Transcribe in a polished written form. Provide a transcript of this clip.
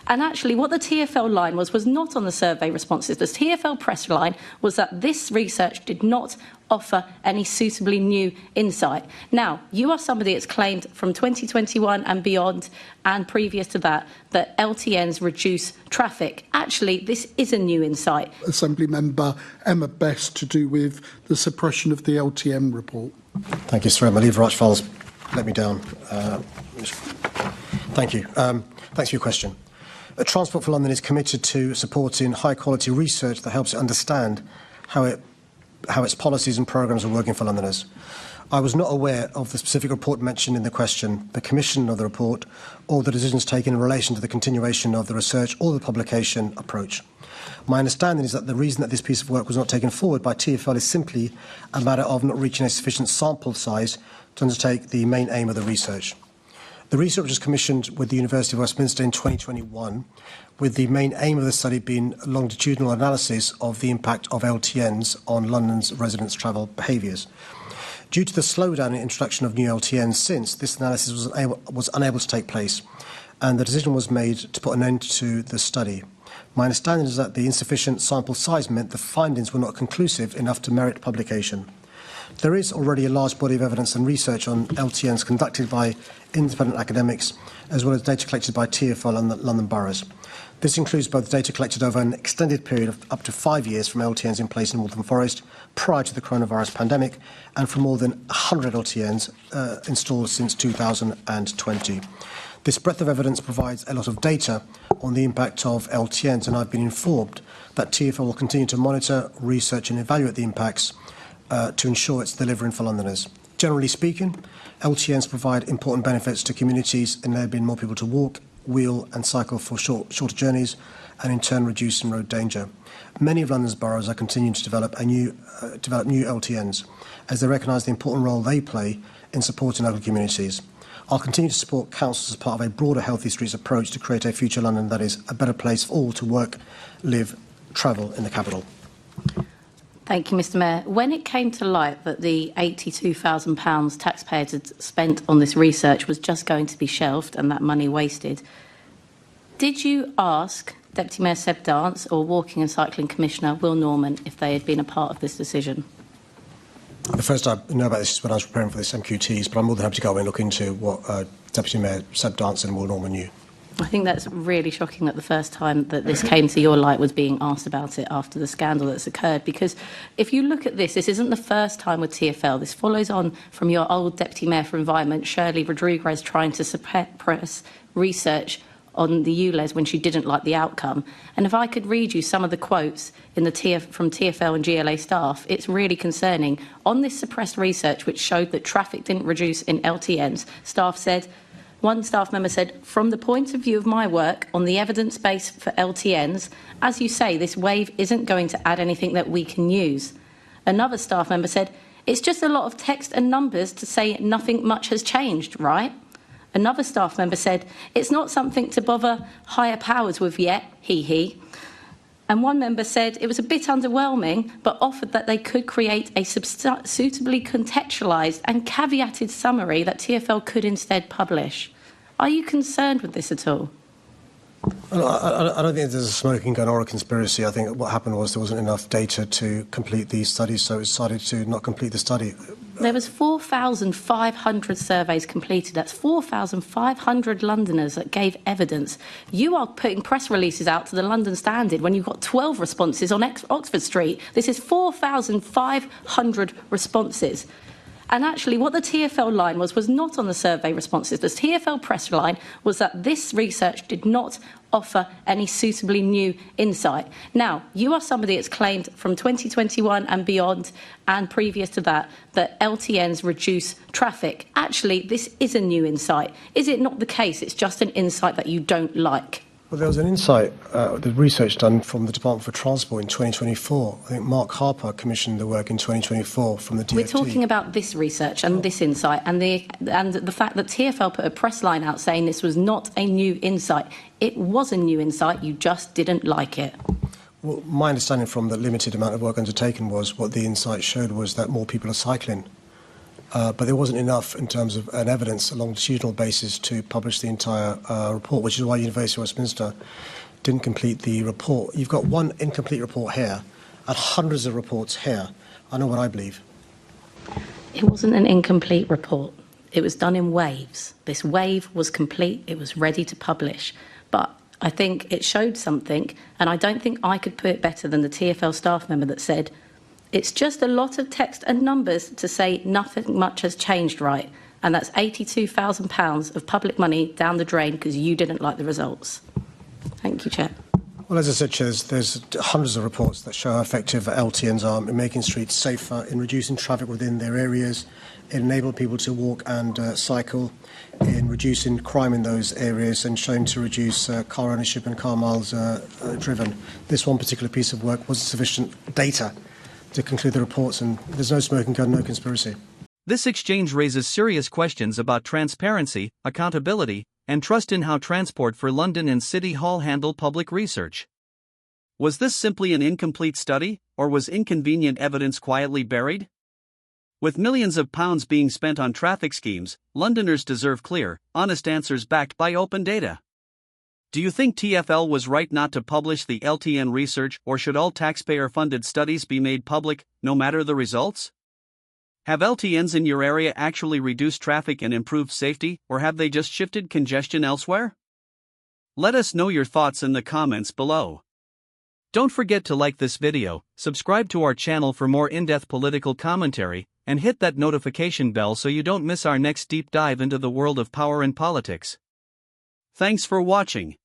And actually, what the TfL line was not on the survey responses. The TfL press line was that this research did not offer any suitably new insight. Now, you are somebody that's claimed from 2021 and beyond and previous to that that LTNs reduce traffic. Actually, this is a new insight. Assembly Member Emma Best, to do with the suppression of the LTM report. Thank you, sir. My leave rights files let me down. Thank you. Thanks for your question. Transport for London is committed to supporting high-quality research that helps it understand how its policies and programmes are working for Londoners. I was not aware of the specific report mentioned in the question, the commission of the report, or the decisions taken in relation to the continuation of the research or the publication approach. My understanding is that the reason that this piece of work was not taken forward by TfL is simply a matter of not reaching a sufficient sample size to undertake the main aim of the research. The research was commissioned with the University of Westminster in 2021, with the main aim of the study being longitudinal analysis of the impact of LTNs on London's residents' travel behaviours. Due to the slowdown in introduction of new LTNs since, this analysis was unable to take place, and the decision was made to put an end to the study. My understanding is that the insufficient sample size meant the findings were not conclusive enough to merit publication. There is already a large body of evidence and research on LTNs conducted by independent academics, as well as data collected by TfL and the London boroughs. This includes both data collected over an extended period of up to 5 years from LTNs in place in Waltham Forest prior to the coronavirus pandemic, and from more than 100 LTNs installed since 2020. This breadth of evidence provides a lot of data on the impact of LTNs, and I've been informed that TfL will continue to monitor, research and evaluate the impacts to ensure it's delivering for Londoners. Generally speaking, LTNs provide important benefits to communities, enabling more people to walk, wheel and cycle for shorter journeys, and in turn reducing road danger. Many of London's boroughs are continuing to develop new LTNs, as they recognise the important role they play in supporting local communities. I'll continue to support councils as part of a broader Healthy Streets approach to create a future London that is a better place for all to work, live, travel in the capital. Thank you, Mr Mayor. When it came to light that the £82,000 taxpayers had spent on this research was just going to be shelved and that money wasted, did you ask Deputy Mayor Seb Dance or Walking and Cycling Commissioner Will Norman if they had been a part of this decision? The first I know about this is when I was preparing for this MQTs, but I'm more than happy to go away and look into what Deputy Mayor Seb Dance and Will Norman knew. I think that's really shocking that the first time that this came to your light was being asked about it after the scandal that's occurred. Because if you look at this isn't the first time with TfL. This follows on from your old Deputy Mayor for Environment, Shirley Rodriguez, trying to suppress research on the ULEZ when she didn't like the outcome. And if I could read you some of the quotes in from TfL and GLA staff, it's really concerning. On this suppressed research, which showed that traffic didn't reduce in LTNs, staff said, one staff member said, from the point of view of my work on the evidence base for LTNs, as you say, this wave isn't going to add anything that we can use. Another staff member said, it's just a lot of text and numbers to say nothing much has changed, right? Another staff member said, it's not something to bother higher powers with yet, he. And one member said it was a bit underwhelming, but offered that they could create a suitably contextualised and caveated summary that TfL could instead publish. Are you concerned with this at all? I don't think there's a smoking gun or a conspiracy. I think what happened was there wasn't enough data to complete these studies, so it decided to not complete the study. There was 4,500 surveys completed. That's 4,500 Londoners that gave evidence. You are putting press releases out to the London Standard when you've got 12 responses on Oxford Street. This is 4,500 responses. And actually, what the TfL line was not on the survey responses. The TfL press line was that this research did not offer any suitably new insight. Now, you are somebody that's claimed from 2021 and beyond and previous to that that LTNs reduce traffic. Actually, this is a new insight. Is it not the case? It's just an insight that you don't like. Well, there was an insight, the research done from the Department for Transport in 2024. I think Mark Harper commissioned the work in 2024 from the DfT. We're talking about this research and this insight and the fact that TfL put a press line out saying this was not a new insight. It was a new insight, you just didn't like it. Well, my understanding from the limited amount of work undertaken was what the insight showed was that more people are cycling. But there wasn't enough in terms of an evidence, a longitudinal basis, to publish the entire report, which is why University of Westminster didn't complete the report. You've got one incomplete report here and hundreds of reports here. I know what I believe. It wasn't an incomplete report. It was done in waves. This wave was complete. It was ready to publish. But I think it showed something, and I don't think I could put it better than the TfL staff member that said, it's just a lot of text and numbers to say nothing much has changed, right? And that's £82,000 of public money down the drain because you didn't like the results. Thank you, Chair. Well, as I said, Chair, there's hundreds of reports that show how effective LTNs are in making streets safer, in reducing traffic within their areas, in enabling people to walk and cycle, in reducing crime in those areas, and shown to reduce car ownership and car miles driven. This one particular piece of work wasn't sufficient data to conclude the reports, and there's no smoking gun, no conspiracy. This exchange raises serious questions about transparency, accountability, and trust in how Transport for London and City Hall handle public research. Was this simply an incomplete study, or was inconvenient evidence quietly buried? With millions of pounds being spent on traffic schemes, Londoners deserve clear, honest answers backed by open data. Do you think TfL was right not to publish the LTN research, or should all taxpayer-funded studies be made public, no matter the results? Have LTNs in your area actually reduced traffic and improved safety, or have they just shifted congestion elsewhere? Let us know your thoughts in the comments below. Don't forget to like this video, subscribe to our channel for more in-depth political commentary, and hit that notification bell so you don't miss our next deep dive into the world of power and politics. Thanks for watching.